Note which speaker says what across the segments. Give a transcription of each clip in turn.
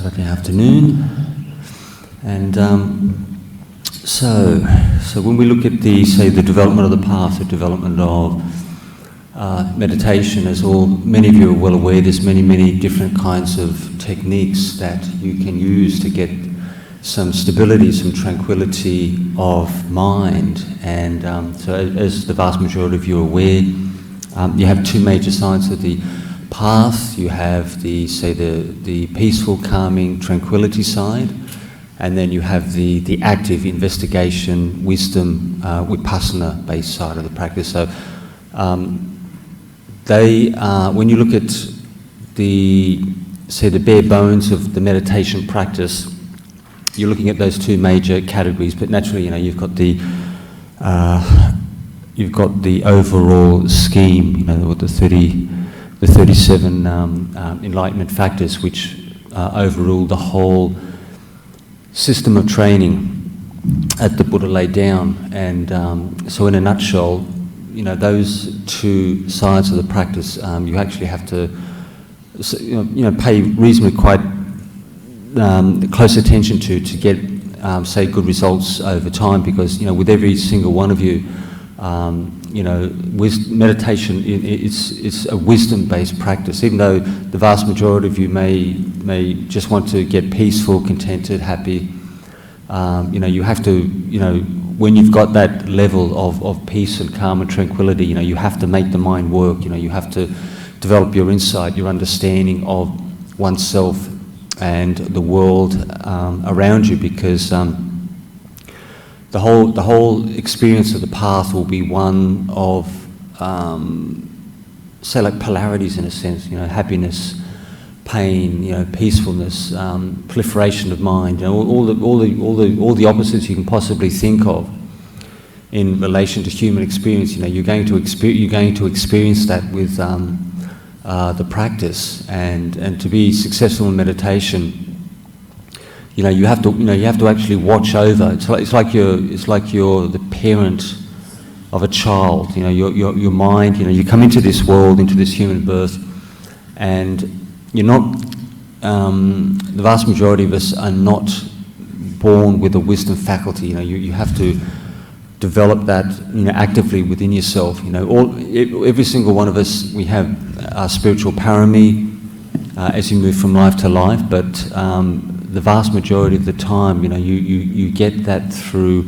Speaker 1: Saturday afternoon, and so when we look at the development of the path, the development of meditation, as many of you are well aware, there's many different kinds of techniques that you can use to get some stability, some tranquility of mind, and so as the vast majority of you are aware, you have two major sides of the path. You have the peaceful, calming, tranquility side, and then you have the active investigation, wisdom, vipassana-based side of the practice. So when you look at the bare bones of the meditation practice, you're looking at those two major categories. But naturally, you've got the overall scheme, the 37 enlightenment factors, which overrule the whole system of training that the Buddha laid down. And so in a nutshell, those two sides of the practice, you actually have to pay reasonably quite close attention to get good results over time, because with every single one of you, meditation, it's a wisdom-based practice. Even though the vast majority of you may just want to get peaceful, contented, happy, you have to, when you've got that level of peace and calm and tranquility, you have to make the mind work. You have to develop your insight, your understanding of oneself and the world around you, because the whole experience of the path will be one of, like polarities in a sense. Happiness, pain, peacefulness, proliferation of mind. All the opposites you can possibly think of in relation to human experience. You're going to experience that with the practice, and to be successful in meditation, you have to actually watch over. It's like you're the parent of a child. Your mind. You come into this world, into this human birth, and you're not. The vast majority of us are not born with a wisdom faculty. You have to develop that actively within yourself. Every single one of us, we have our spiritual parami as you move from life to life, but the vast majority of the time, you get that through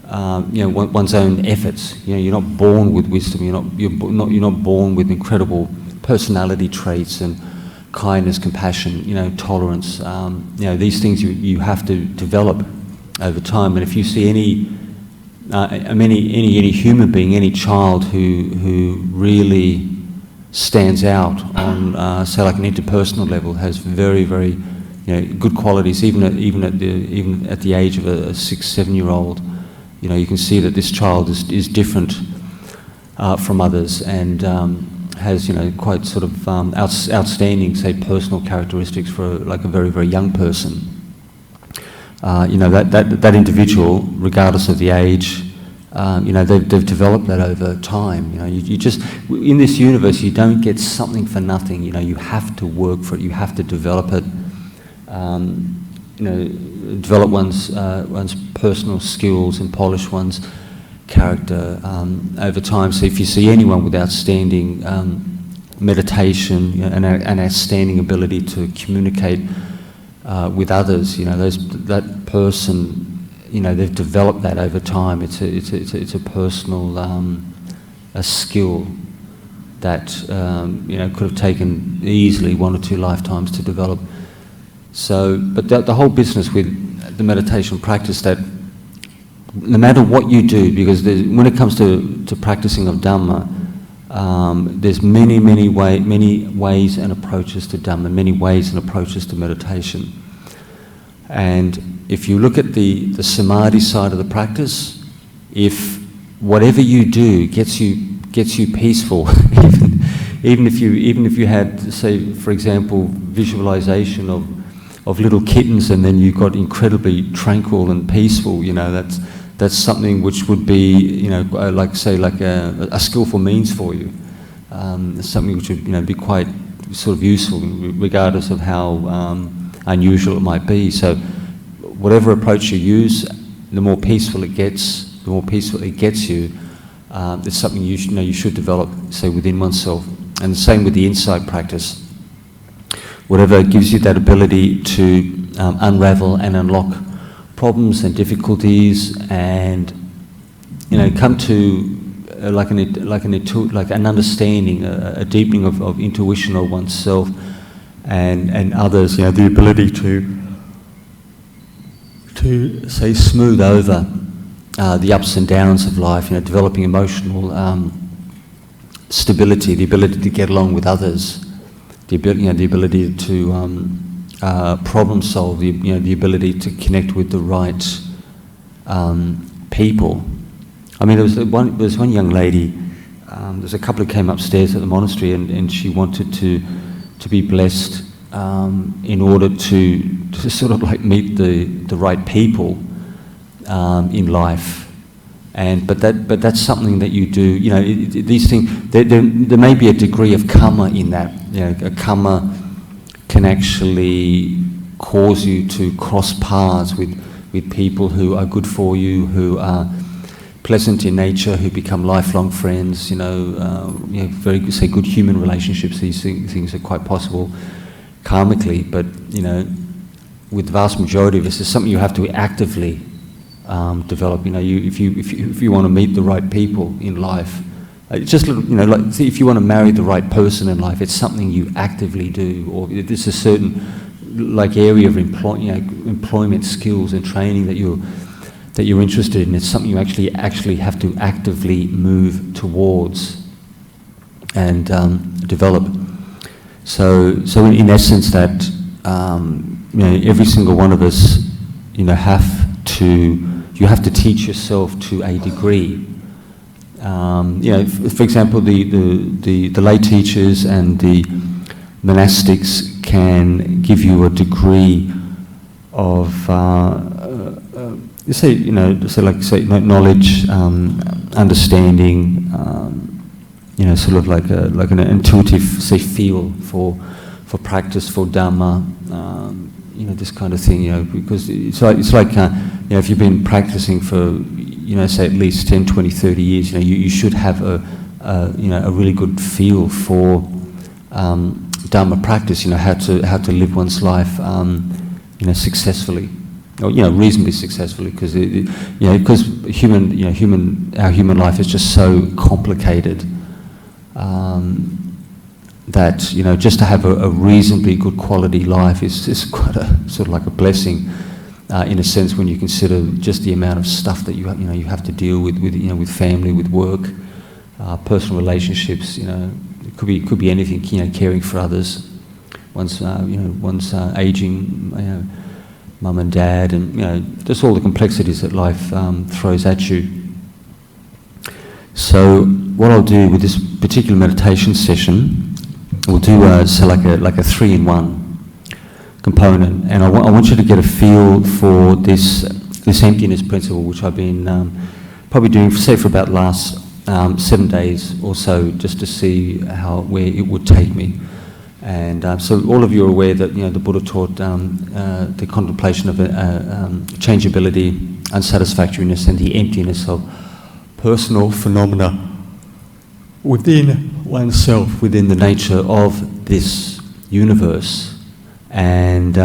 Speaker 1: one's own efforts. You're not born with wisdom. You're not born with incredible personality traits and kindness, compassion, tolerance. These things you have to develop over time. And if you see any human being, any child who really stands out on, say, like an interpersonal level, has very, very good qualities, even at the age of a 6-7-year-old, you can see that this child is different from others, and has quite sort of outstanding, say, personal characteristics for like a very, very young person. That individual, regardless of the age, they've developed that over time. You just, in this universe, you don't get something for nothing. You have to work for it. You have to develop it. Develop one's personal skills and polish one's character over time. So if you see anyone with outstanding meditation and an outstanding ability to communicate with others, that person, they've developed that over time. It's a personal a skill that could have taken easily 1 or 2 lifetimes to develop. So, but the whole business with the meditation practice, that no matter what you do, because when it comes to practicing of Dhamma, there's many ways and approaches to Dhamma, many ways and approaches to meditation. And if you look at the samadhi side of the practice, if whatever you do gets you peaceful, even if you had, say, for example, visualization of little kittens, and then you got incredibly tranquil and peaceful, that's something which would be, like a skillful means for you. Something which would, be quite sort of useful, regardless of how unusual it might be. So whatever approach you use, the more peaceful it gets, you. It's something you should develop, say, within oneself. And the same with the insight practice. Whatever gives you that ability to unravel and unlock problems and difficulties, and come to like an understanding, a deepening of intuition of oneself and others. The ability to say smooth over the ups and downs of life. Developing emotional stability, the ability to get along with others, the ability to problem solve, the ability to connect with the right people. I mean, there was one young lady. There's a couple who came upstairs at the monastery, and she wanted to be blessed in order to sort of like meet the right people in life. But that's something that you do. These things. There may be a degree of karma in that. A karma can actually cause you to cross paths with people who are good for you, who are pleasant in nature, who become lifelong friends. Very, say, good human relationships. These things are quite possible karmically, but with the vast majority of us, it's something you have to actively develop. If you want to meet the right people in life, it's just if you want to marry the right person in life, it's something you actively do. Or there's a certain area of employment skills and training that you're interested in. It's something you actually have to actively move towards and develop. So in essence, that every single one of us, you have to teach yourself to a degree. For example, the lay teachers and the monastics can give you a degree of knowledge, understanding, sort of like an intuitive, say, feel for practice, for Dhamma, this kind of thing, because it's like if you've been practicing for, say at least 10, 20, 30 years, you should have a really good feel for Dhamma practice, how to live one's life, successfully, or reasonably successfully, because our human life is just so complicated that just to have a reasonably good quality life is quite a sort of like a blessing, in a sense, when you consider just the amount of stuff that you have to deal with family, with work, personal relationships. It could be anything. Caring for others, one's aging, mum and dad, and just all the complexities that life throws at you. So what I'll do with this particular meditation session, we'll do like a 3-in-1 component, and I want you to get a feel for this emptiness principle, which I've been probably doing, say, for about the last 7 days or so, just to see where it would take me. And so all of you are aware that the Buddha taught the contemplation of changeability, unsatisfactoriness, and the emptiness of personal phenomena within oneself, within the nature of this universe. And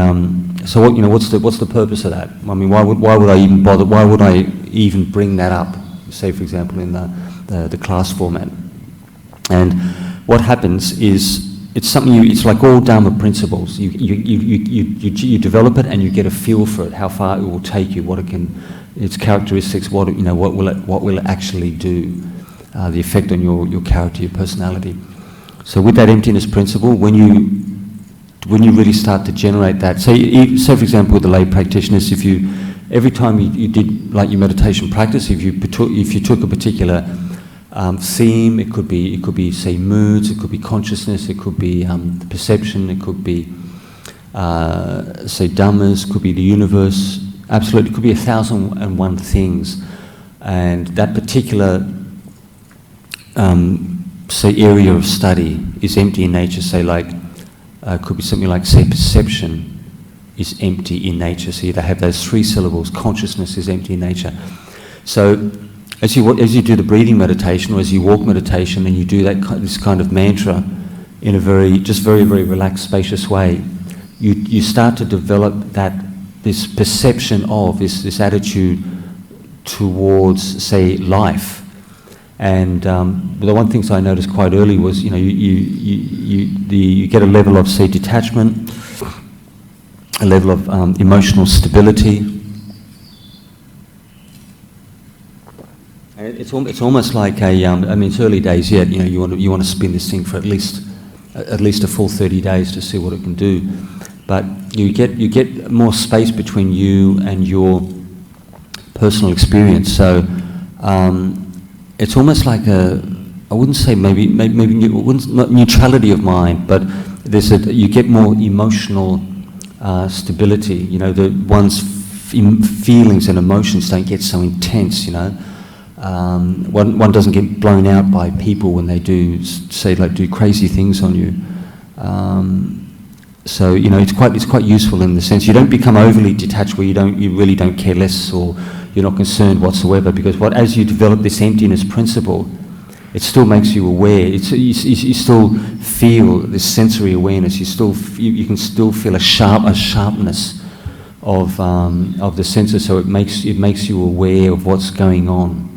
Speaker 1: so what's the purpose of that? I mean, why would I even bother? Why would I even bring that up? Say, for example, in the class format. And what happens is, it's something it's like all Dharma principles. You develop it and you get a feel for it, how far it will take you, its characteristics, what will it actually do, the effect on your character, your personality. So with that emptiness principle, when you really start to generate that, say for example with the lay practitioners, every time you did like your meditation practice, if you took a particular theme, it could be say moods, it could be consciousness, it could be perception, it could be say dhammas, it could be the universe, absolutely, it could be 1,001 things, and that particular say area of study is empty in nature. Say like could be something like, say, perception. is empty in nature. So you have those three syllables, consciousness is empty in nature. So as you do the breathing meditation, or as you walk meditation, and you do this kind of mantra in a very relaxed, spacious way, you start to develop this perception of this attitude towards, say, life. And the one thing I noticed quite early was, you get a level of, say, detachment, a level of emotional stability. And it's almost like it's early days yet. You want to spin this thing for at least a full 30 days to see what it can do. But you get more space between you and your personal experience. So it's almost like I wouldn't say maybe not neutrality of mind, but you get more emotional stability. One's feelings and emotions don't get so intense. One doesn't get blown out by people when they do crazy things on you. So it's quite useful in the sense you don't become overly detached where you really don't care less, or you're not concerned whatsoever, because as you develop this emptiness principle, it still makes you aware. You still feel this sensory awareness. You can still feel a sharpness of the senses. So it makes you aware of what's going on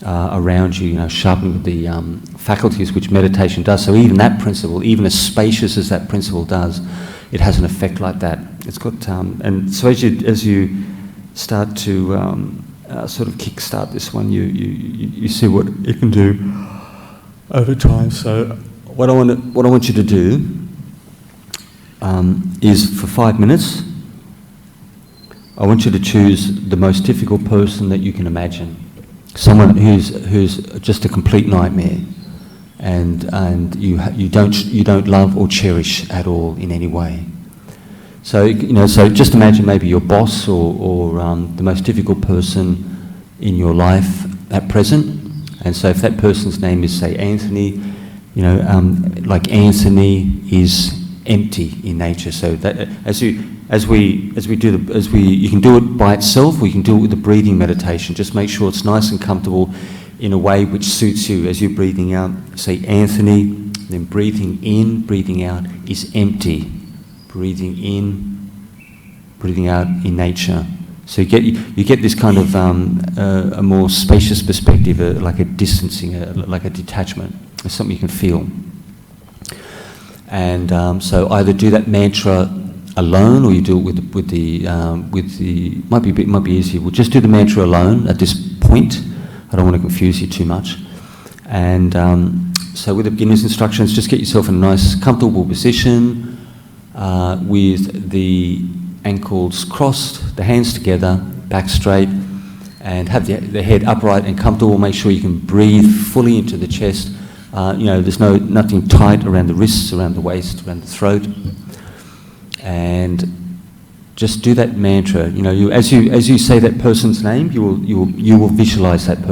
Speaker 1: around you. Sharpening the faculties, which meditation does. So even that principle, even as spacious as that principle does, it has an effect like that. It's got and so as you start to sort of kickstart this one, you see what it can do over time. So what I want you to do is, for 5 minutes, I want you to choose the most difficult person that you can imagine, someone who's just a complete nightmare, and you don't love or cherish at all in any way. So so just imagine maybe your boss or the most difficult person in your life at present. And so if that person's name is, say, Anthony, like Anthony is empty in nature. So that you can do it by itself, or you can do it with the breathing meditation. Just make sure it's nice and comfortable in a way which suits you. As you're breathing out, say Anthony, then breathing in, breathing out is empty. Breathing in, breathing out in nature. So you get this kind of a more spacious perspective, like a distancing, like a detachment. It's something you can feel. And so either do that mantra alone, or you do it with the might be easier. We'll just do the mantra alone at this point. I don't want to confuse you too much. And so with the beginner's instructions, just get yourself in a nice, comfortable position with the ankles crossed, the hands together, back straight, and have the head upright and comfortable. Make sure you can breathe fully into the chest. There's nothing tight around the wrists, around the waist, around the throat. And just do that mantra. As you say that person's name, you will visualize that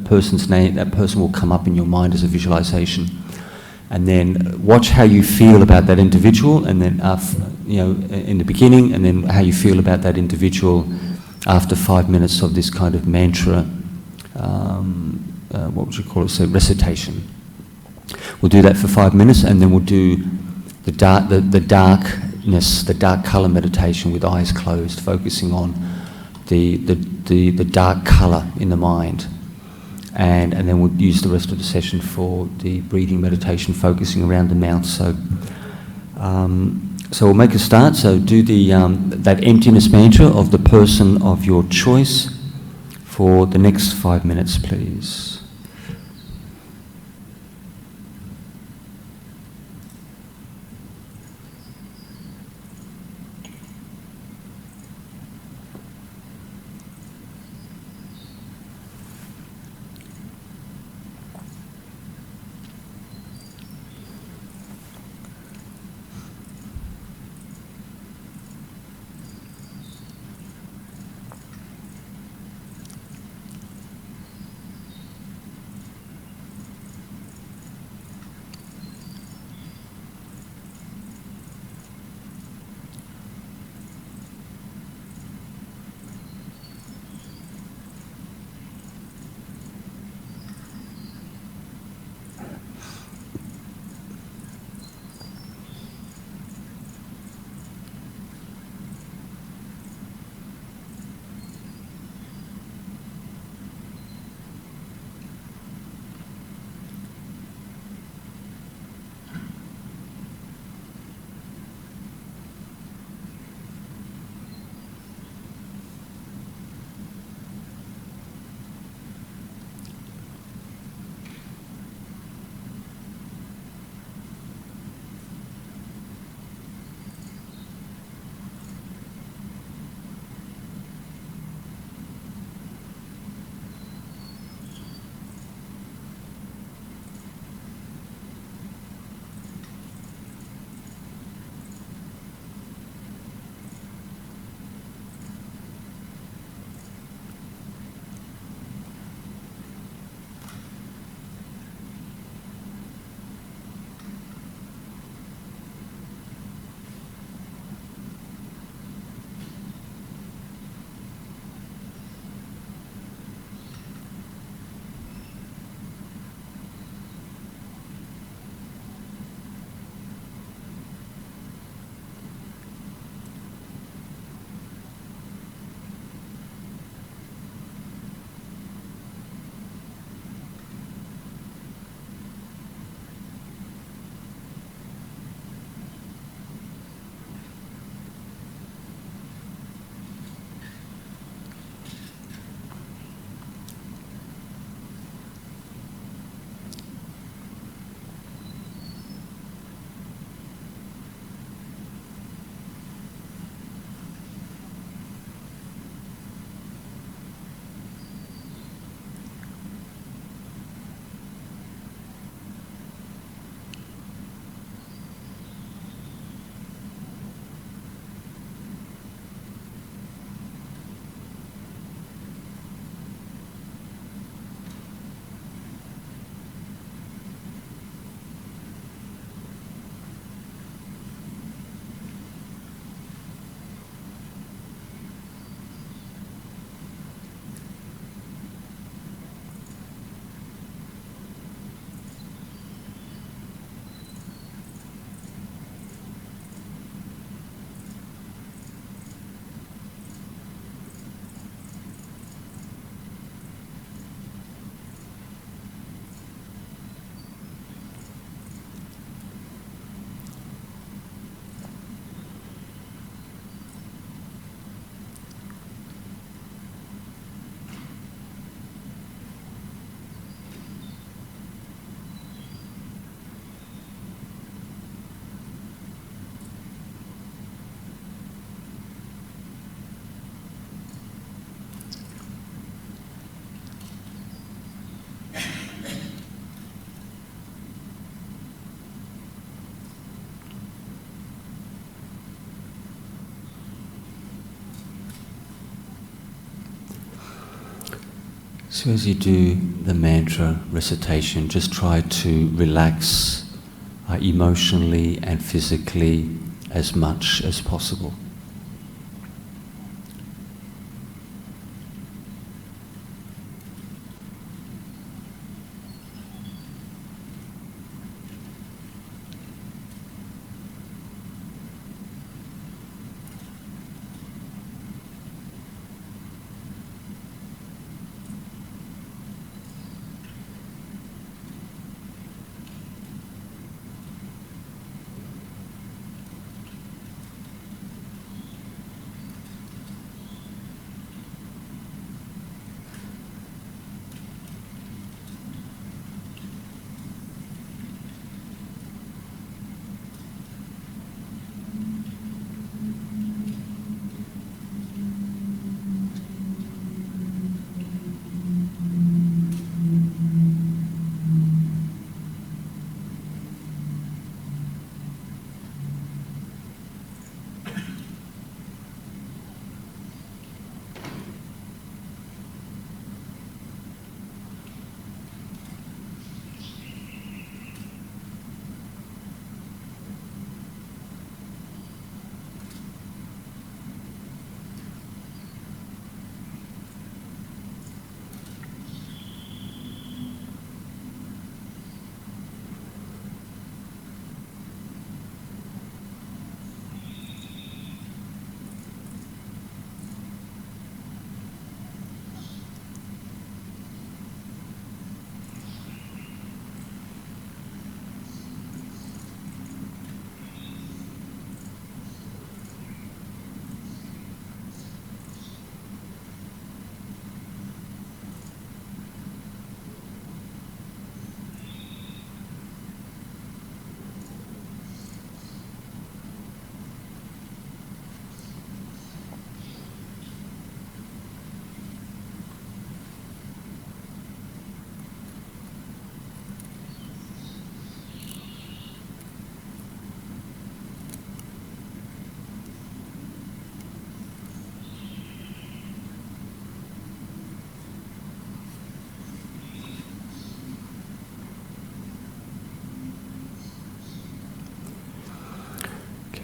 Speaker 1: person's name. That person will come up in your mind as a visualization. And then watch how you feel about that individual, and then in the beginning, and then how you feel about that individual after 5 minutes of this kind of mantra. What would you call it? So recitation. We'll do that for 5 minutes, and then we'll do the darkness, the dark color meditation with eyes closed, focusing on the dark color in the mind. And then we'll use the rest of the session for the breathing meditation, focusing around the mouth. So we'll make a start. So do that emptiness mantra of the person of your choice for the next 5 minutes, please. So as you do the mantra recitation, just try to relax emotionally and physically as much as possible.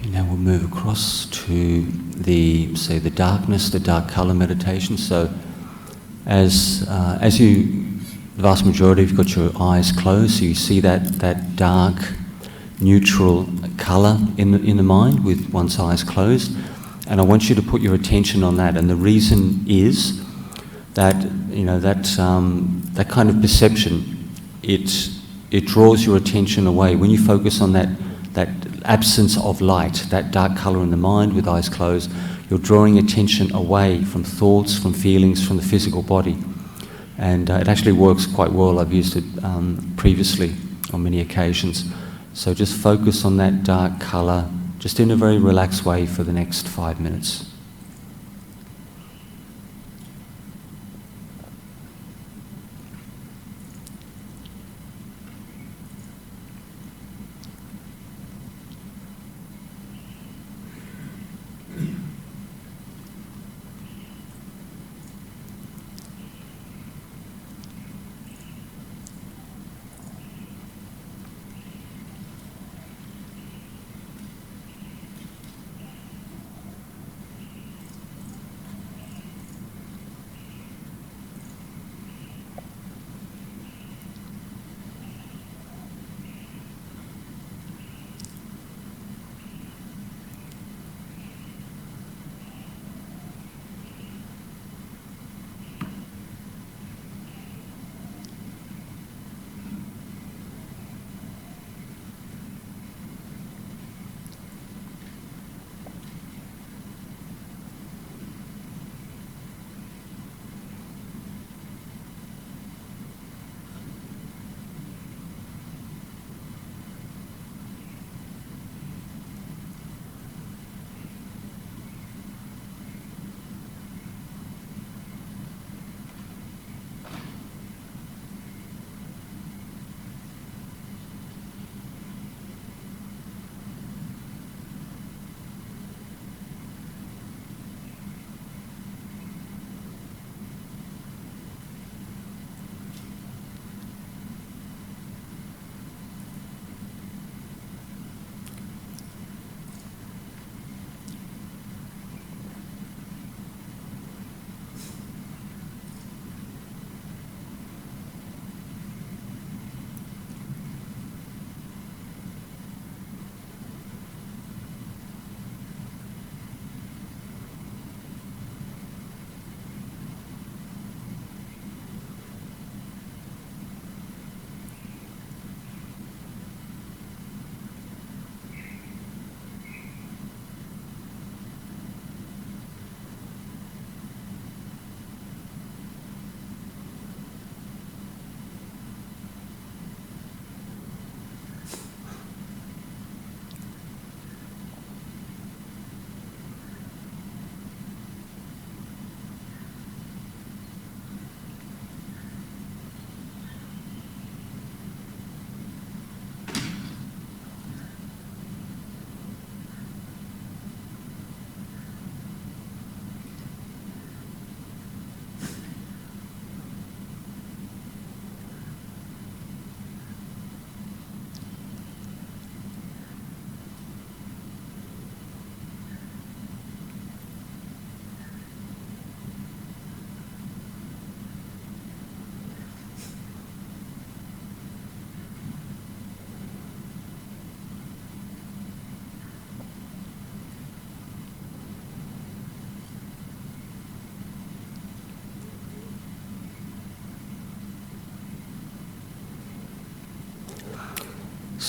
Speaker 1: Now we'll move across to the darkness, the dark colour meditation. So as you, the vast majority, you've got your eyes closed, so you see that dark, neutral colour in the mind with one's eyes closed. And I want you to put your attention on that. And the reason is that, you know, that kind of perception, it draws your attention away. When you focus on that absence of light, that dark colour in the mind with eyes closed, you're drawing attention away from thoughts, from feelings, from the physical body. And it actually works quite well. I've used it previously on many occasions. So just focus on that dark colour, just in a very relaxed way for the next 5 minutes.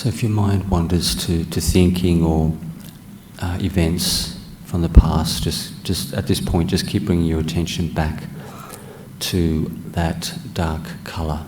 Speaker 1: So if your mind wanders to thinking or events from the past, just at this point, just keep bringing your attention back to that dark colour.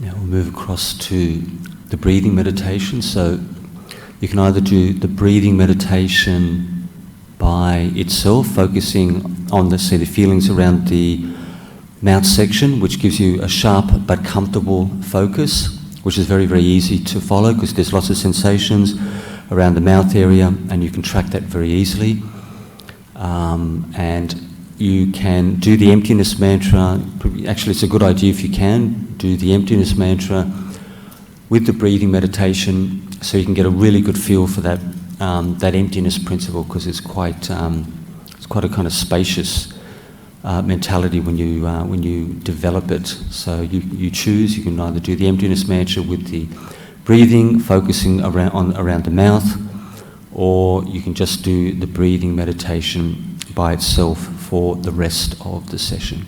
Speaker 1: Now we'll move across to the breathing meditation. So you can either do the breathing meditation by itself, focusing on the feelings around the mouth section, which gives you a sharp but comfortable focus, which is very, very easy to follow because there's lots of sensations around the mouth area and you can track that very easily. And you can do the emptiness mantra. Actually, it's a good idea if you can do the emptiness mantra with the breathing meditation, so you can get a really good feel for that that emptiness principle, because it's quite a kind of spacious mentality when you develop it. So you choose. You can either do the emptiness mantra with the breathing, focusing around the mouth, or you can just do the breathing meditation by itself for the rest of the session.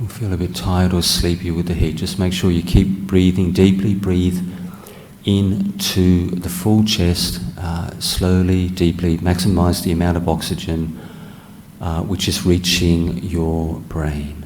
Speaker 1: feel a bit tired or sleepy with the heat, just make sure you keep breathing deeply. Breathe into the full chest, slowly, deeply. Maximize the amount of oxygen which is reaching your brain.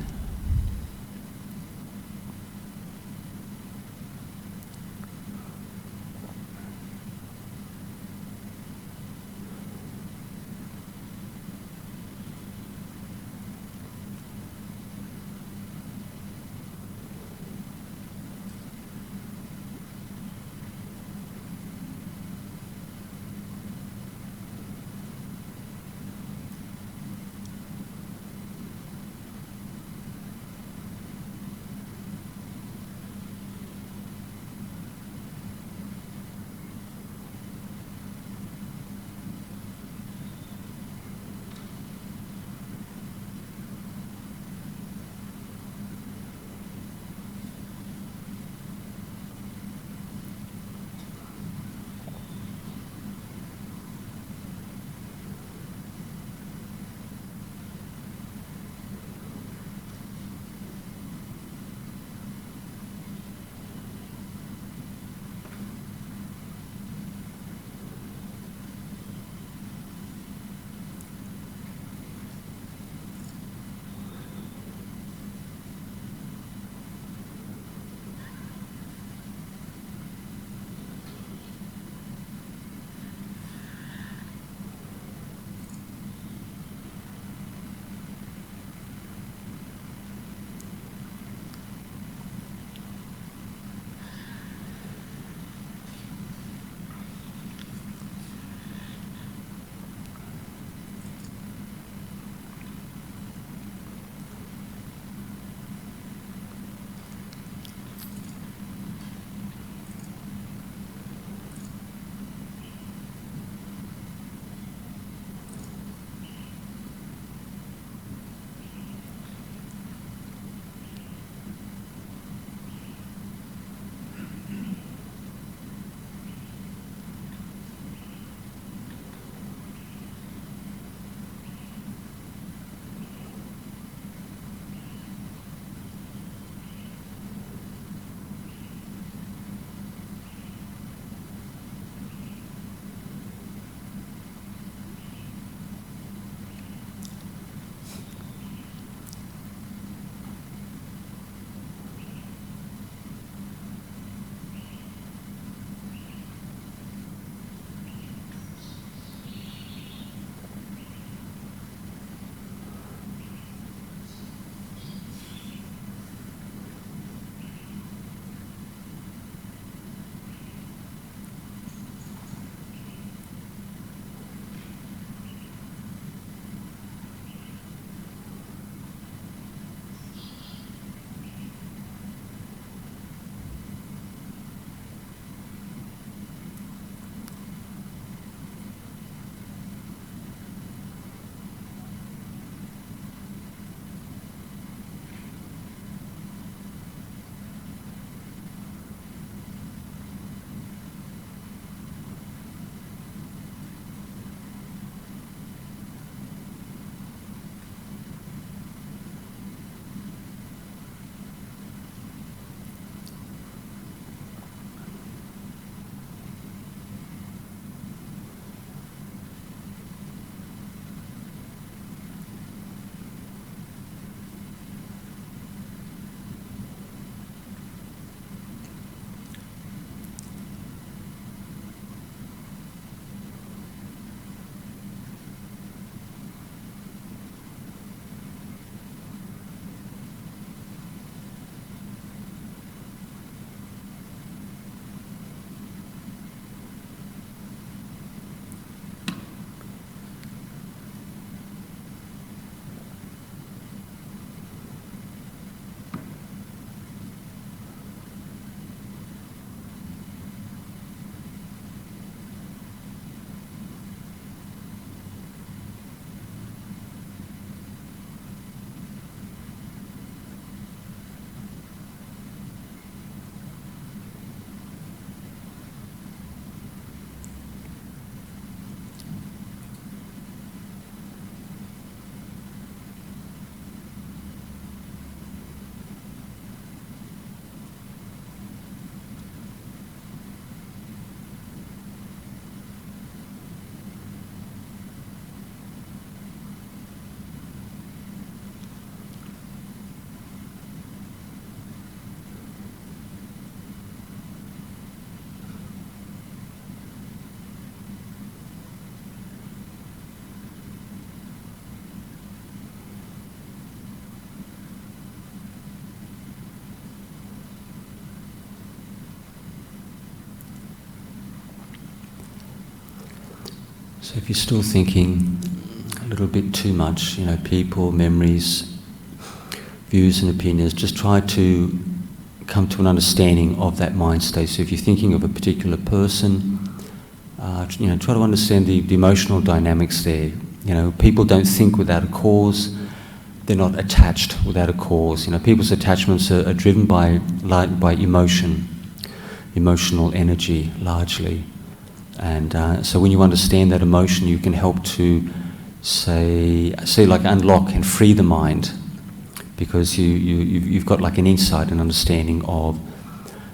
Speaker 1: So if you're still thinking a little bit too much, people, memories, views and opinions, just try to come to an understanding of that mind state. So if you're thinking of a particular person, try to understand the emotional dynamics there. People don't think without a cause. They're not attached without a cause. People's attachments are driven by emotion, emotional energy largely. And so when you understand that emotion, you can help to unlock and free the mind, because you've got like an insight and understanding of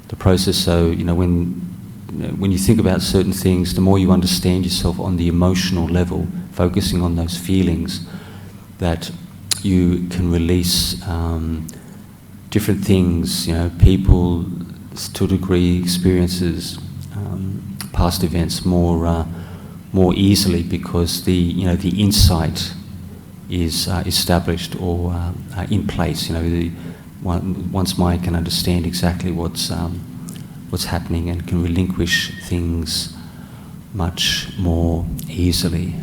Speaker 1: the process. So when you think about certain things, the more you understand yourself on the emotional level, focusing on those feelings, that you can release different things, people to a degree, experiences, past events more easily, because the insight is established or in place. One's mind can understand exactly what's happening and can relinquish things much more easily.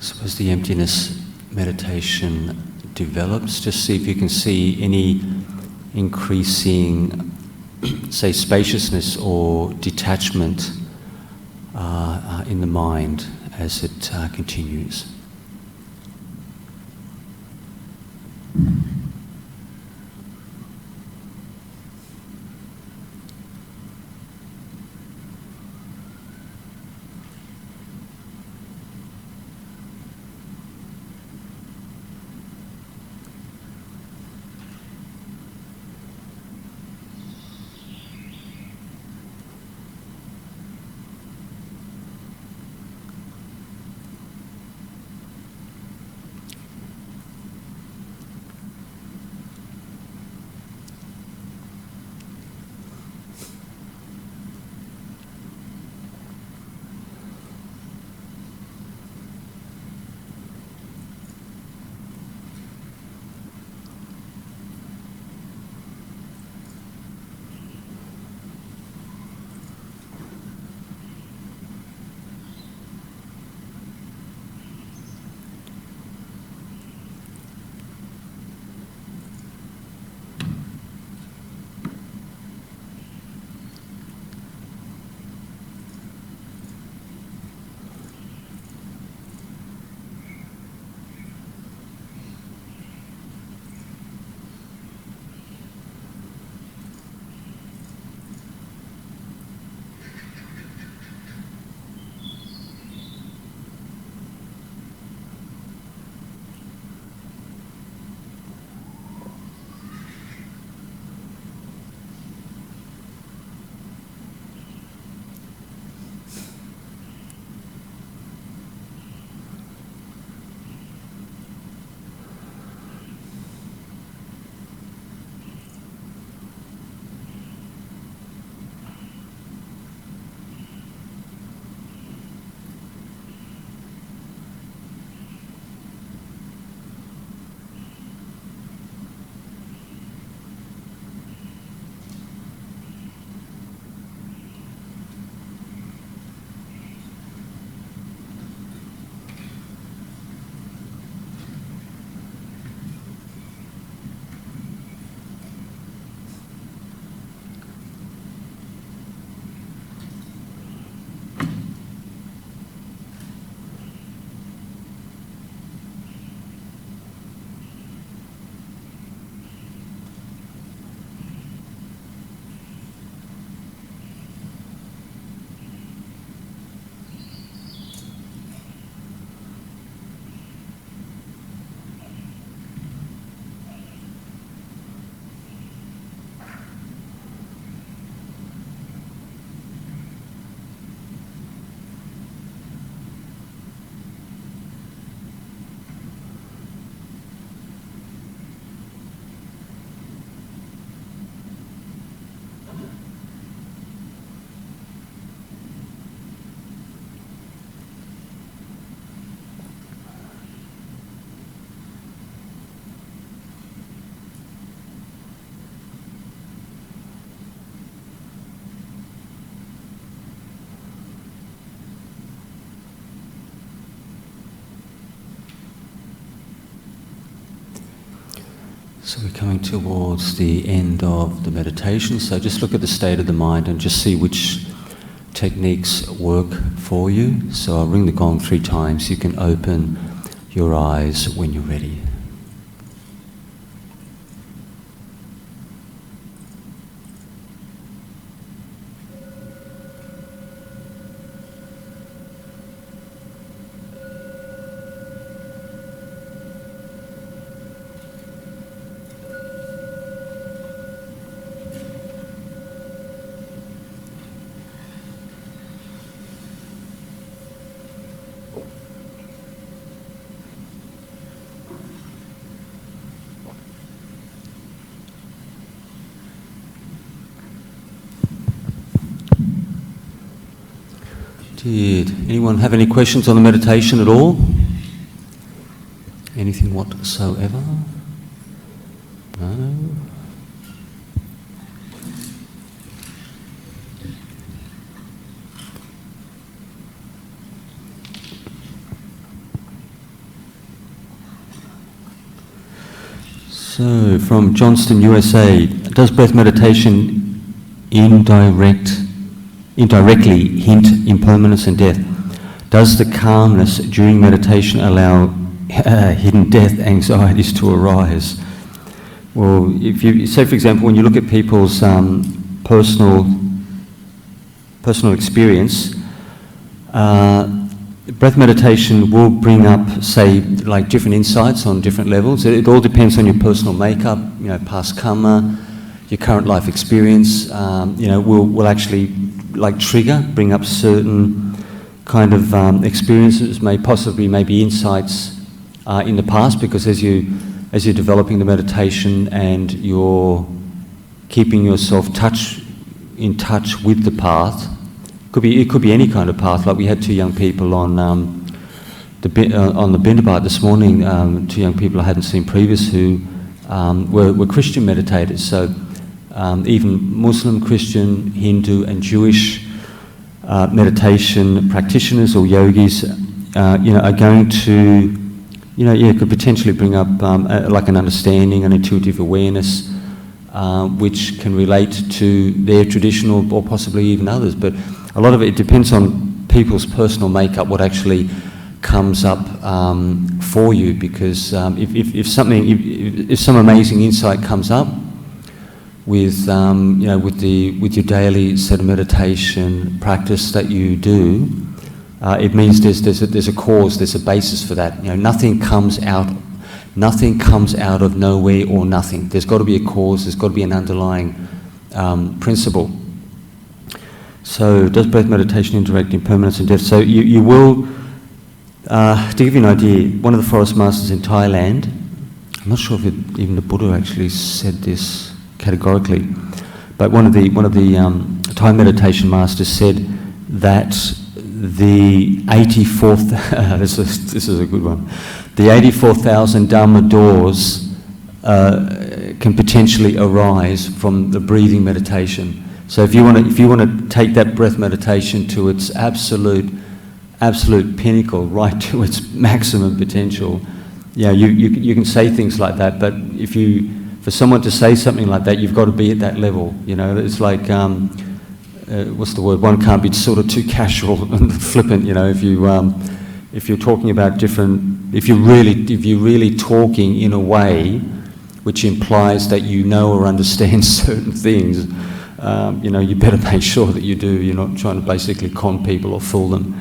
Speaker 1: So as the emptiness meditation develops, just see if you can see any increasing, say, spaciousness or detachment in the mind as it continues. So we're coming towards the end of the meditation, so just look at the state of the mind and just see which techniques work for you. So I'll ring the gong 3 times. You can open your eyes when you're ready. Did anyone have any questions on the meditation at all? Anything whatsoever? No? So, from Johnston, USA, does breath meditation indirectly hint impermanence and death? Does the calmness during meditation allow hidden death anxieties to arise? Well, if you say, for example, when you look at people's personal experience, breath meditation will bring up, say, like different insights on different levels. It all depends on your personal makeup, you know, past karma, your current life experience. You know, will actually like bring up certain kind of experiences, maybe insights in the past, because as you're developing the meditation and you're keeping yourself in touch with the path. It could be any kind of path. Like we had two young people on the Bindabat this morning. Two young people I hadn't seen previous who were Christian meditators. So even Muslim, Christian, Hindu, and Jewish meditation practitioners or yogis, are going to, could potentially bring up like an understanding, an intuitive awareness, which can relate to their traditional or possibly even others. But a lot of it depends on people's personal makeup, what actually comes up for you. Because if some amazing insight comes up with with your daily set of meditation practice that you do, it means there's a cause, there's a basis for that. Nothing comes out of nowhere or nothing. There's got to be a cause. There's got to be an underlying principle. So, does breath meditation interact impermanence and death? So, you will, to give you an idea, one of the forest masters in Thailand, I'm not sure if even the Buddha actually said this categorically, but one of the Thai meditation masters said that the 84th, this is a good one, the 84,000 Dharma doors can potentially arise from the breathing meditation. So if you want to take that breath meditation to its absolute pinnacle, right to its maximum potential, you can say things like that. But for someone to say something like that, you've got to be at that level. It's like what's the word? One can't be sort of too casual and flippant. If you're talking about different, if you're really talking in a way which implies that you know or understand certain things. You better make sure that you do. You're not trying to basically con people or fool them.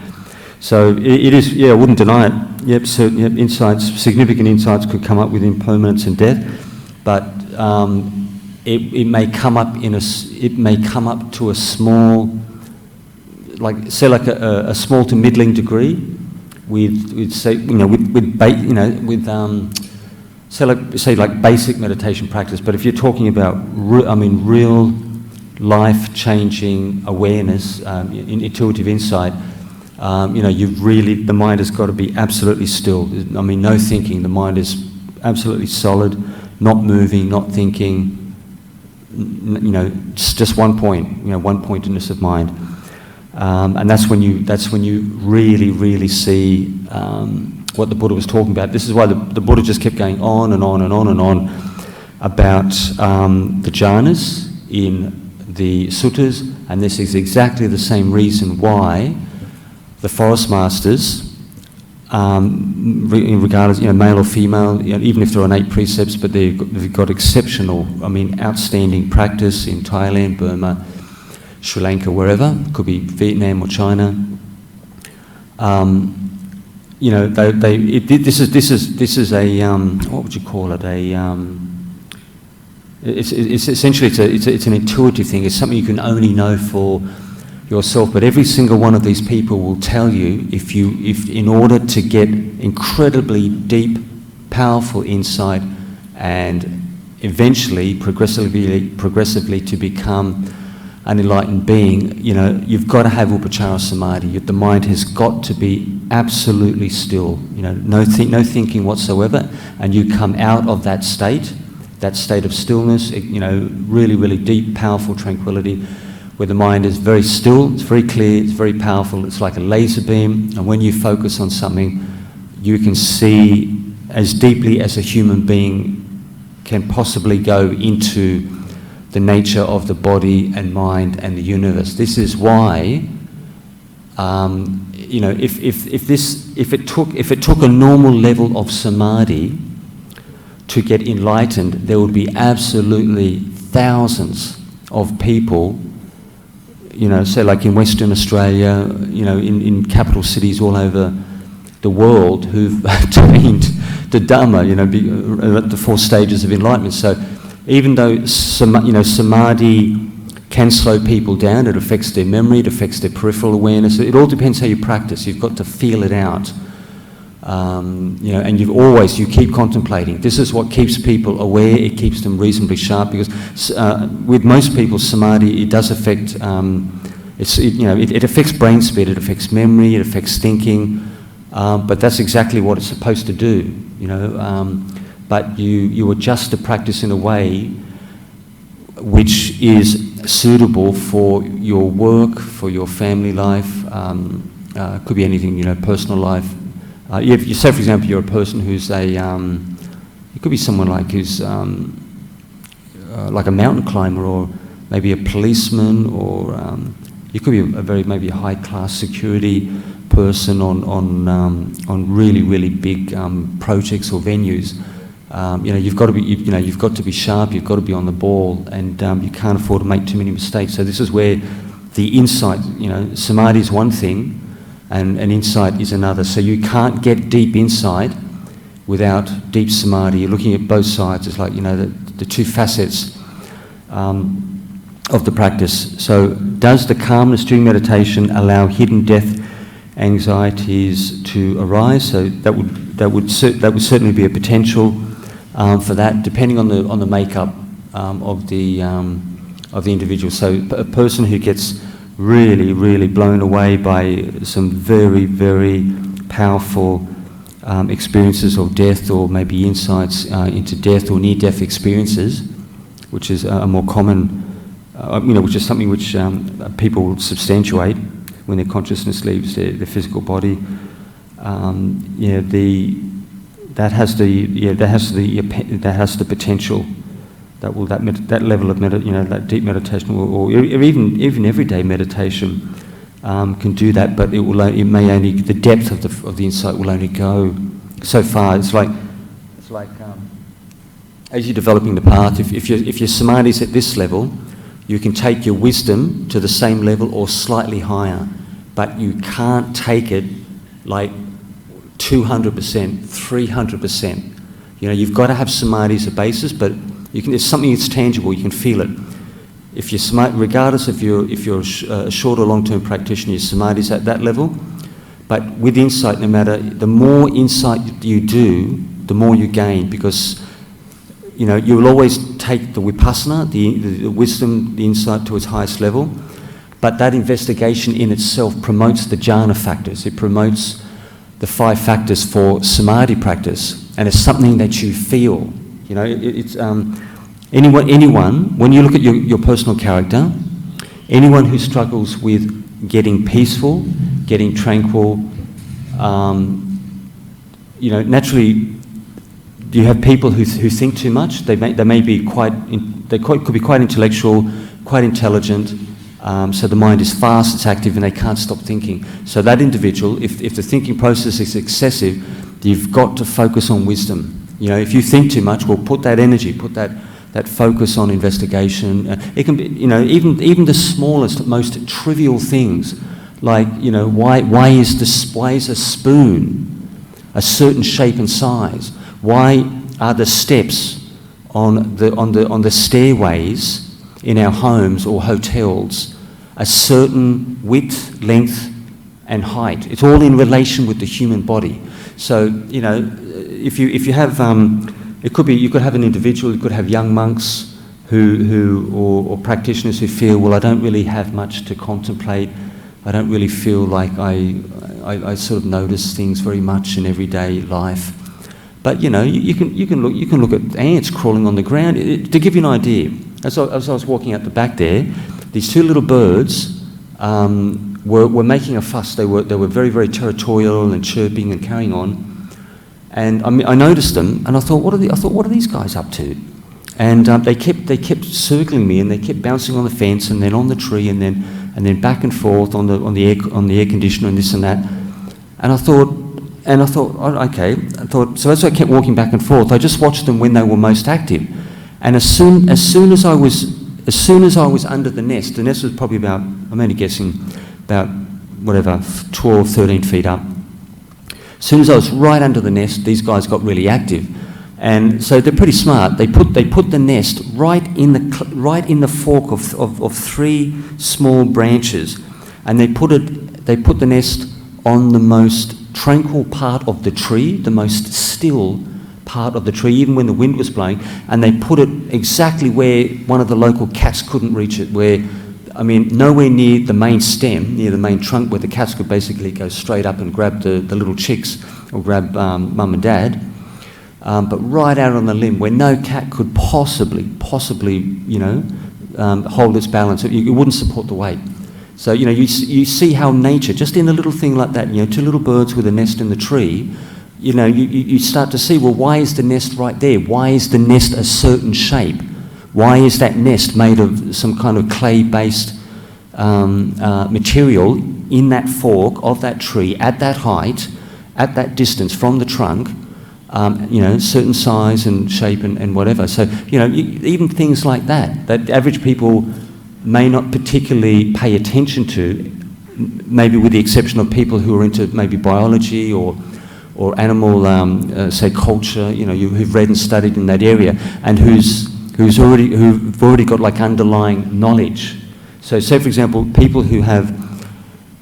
Speaker 1: So it is, I wouldn't deny it. Yep, certain insights, significant insights could come up with impermanence and death, but it may come up to a small, like a small to middling degree, say like basic meditation practice. But if you're talking about real life-changing awareness, intuitive insight, the mind has got to be absolutely still. No thinking. The mind is absolutely solid, not moving, not thinking. Just one point. One-pointedness of mind, and that's when you really see what the Buddha was talking about. This is why the Buddha just kept going on and on and on and on about the jhanas in the suttas, and this is exactly the same reason why the forest masters, regardless, male or female, even if they're on 8 precepts, but they've got exceptional, outstanding practice in Thailand, Burma, Sri Lanka, wherever, could be Vietnam or China. This is a what would you call it? It's essentially it's an intuitive thing. It's something you can only know for yourself. But every single one of these people will tell you if in order to get incredibly deep, powerful insight, and eventually progressively to become an enlightened being, you've got to have upachara samadhi. The mind has got to be absolutely still. No thinking whatsoever, and you come out of that state of stillness, really, really deep, powerful tranquility, where the mind is very still, it's very clear, it's very powerful, it's like a laser beam, and when you focus on something, you can see as deeply as a human being can possibly go into the nature of the body and mind and the universe. This is why, you know, if it took a normal level of samadhi to get enlightened, there would be absolutely thousands of people, you know, say like in Western Australia, you know, in capital cities all over the world who've attained the Dhamma, you know, at the 4 stages of enlightenment. So even though samadhi can slow people down, it affects their memory, it affects their peripheral awareness. It all depends how you practice. You've got to feel it out, you know, and you keep contemplating. This is what keeps people aware. It keeps them reasonably sharp, because with most people, samadhi, it does affect. It affects brain speed, it affects memory, it affects thinking. But that's exactly what it's supposed to do, you know. But you adjust the practice in a way which is suitable for your work, for your family life. Could be anything, you know, personal life. If you say, for example, you're a person who's it could be someone like who's like a mountain climber, or maybe a policeman, or you could be a very maybe a high-class security person on really big projects or venues. You know, you've got to be sharp. You've got to be on the ball, and you can't afford to make too many mistakes. So this is where the insight, you know, samadhi is one thing, and insight is another. So you can't get deep insight without deep samadhi. You're looking at both sides. It's like, you know, the 2 facets of the practice. So does the calmness during meditation allow hidden death anxieties to arise? So that would certainly be a potential for that, depending on the makeup of the individual. So a person who gets really blown away by some very powerful experiences of death, or maybe insights into death or near-death experiences, which is a more common, you know, which is something which people substantiate when their consciousness leaves their physical body. That has the potential that level of that deep meditation, or even everyday meditation can do that, but the depth of the insight will only go so far. It's like as you're developing the path, if your samadhi is at this level, you can take your wisdom to the same level or slightly higher, but you can't take it like 200%, 300%. You know, you've got to have samadhi as a basis, but it's something that's tangible. You can feel it. If you're smart, regardless if you're a short or long-term practitioner, your samadhi is at that level. But with insight, no matter, the more insight you do, the more you gain, because you know you will always take the vipassana, the wisdom, the insight to its highest level. But that investigation in itself promotes the jhana factors. It promotes the 5 factors for samadhi practice, and it's something that you feel. You know, it's anyone. When you look at your personal character, anyone who struggles with getting peaceful, getting tranquil, you know, naturally, you have people who think too much. They may be could be quite intellectual, quite intelligent. So the mind is fast, it's active, and they can't stop thinking. So that individual, if the thinking process is excessive, you've got to focus on wisdom. You know, if you think too much, well, put that energy, put that focus on investigation. It can be, you know, even the smallest, most trivial things, like, you know, why is a spoon a certain shape and size? Why are the steps on the stairways in our homes or hotels a certain width, length, and height? It's all in relation with the human body. So, you know, if you have, you could have an individual, you could have young monks or practitioners who feel, well, I don't really have much to contemplate. I don't really feel like I sort of notice things very much in everyday life. But you know, you can look at ants crawling on the ground. To give you an idea, as I was walking out the back there, these 2 little birds were making a fuss. They were very territorial and chirping and carrying on. And I noticed them, and I thought, what are these guys up to? And they kept circling me, and they kept bouncing on the fence, and then on the tree, and then back and forth on the air conditioner and this and that. And I thought, oh, okay. So as I kept walking back and forth, I just watched them when they were most active. And as soon as I was under the nest was probably about, I'm only guessing, about whatever, 12, 13 feet up. As soon as I was right under the nest, these guys got really active. And so they're pretty smart. They put the nest right in the fork of three small branches, and they put the nest on the most tranquil part of the tree, the most still part of the tree, even when the wind was blowing, and they put it exactly where one of the local cats couldn't reach it, nowhere near the main stem, near the main trunk, where the cats could basically go straight up and grab the little chicks or grab mum and dad. But right out on the limb, where no cat could possibly, hold its balance. It wouldn't support the weight. So, you see how nature, just in a little thing like that, two little birds with a nest in the tree, you start to see, well, why is the nest right there? Why is the nest a certain shape? Why is that nest made of some kind of clay-based material in that fork of that tree, at that height, at that distance from the trunk? Certain size and shape and whatever. So, even things like that average people may not particularly pay attention to, maybe with the exception of people who are into maybe biology or animal, say, culture, who've read and studied in that area, and who've already got like underlying knowledge. So, say for example, people who've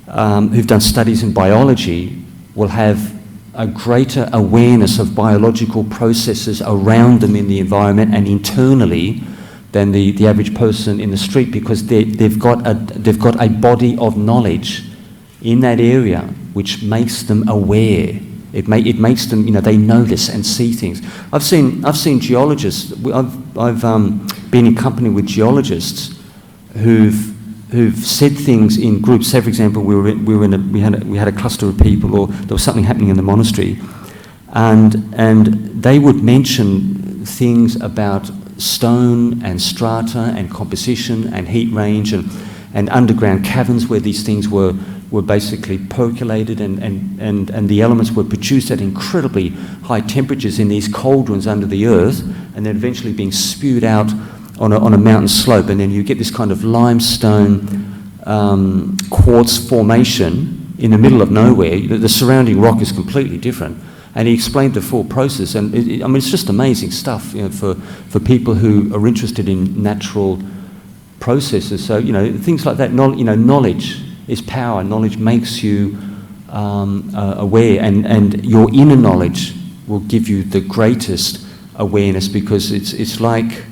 Speaker 1: done studies in biology will have a greater awareness of biological processes around them in the environment and internally than the average person in the street, because they've got a body of knowledge in that area which makes them aware. It makes them, they notice and see things. I've seen geologists. I've been in company with geologists who've said things in groups. Say, for example, we had a cluster of people, or there was something happening in the monastery, and they would mention things about stone and strata and composition and heat range and underground caverns where these things were basically percolated and the elements were produced at incredibly high temperatures in these cauldrons under the earth, and then eventually being spewed out on a mountain slope, and then you get this kind of limestone quartz formation in the middle of nowhere. The surrounding rock is completely different, and he explained the full process. And it's just amazing stuff, for people who are interested in natural processes. So things like that. Knowledge is power. Knowledge makes you aware, and your inner knowledge will give you the greatest awareness, because it's like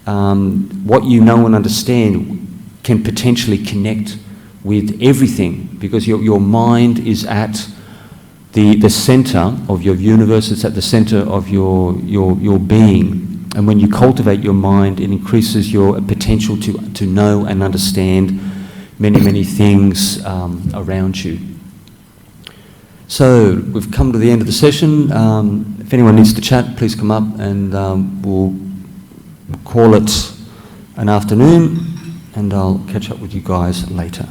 Speaker 1: what you know and understand can potentially connect with everything, because your mind is at the center of your universe. It's at the center of your being, and when you cultivate your mind, it increases your potential to know and understand many things around you. So we've come to the end of the session. If anyone needs to chat, please come up, and we'll call it an afternoon, and I'll catch up with you guys later.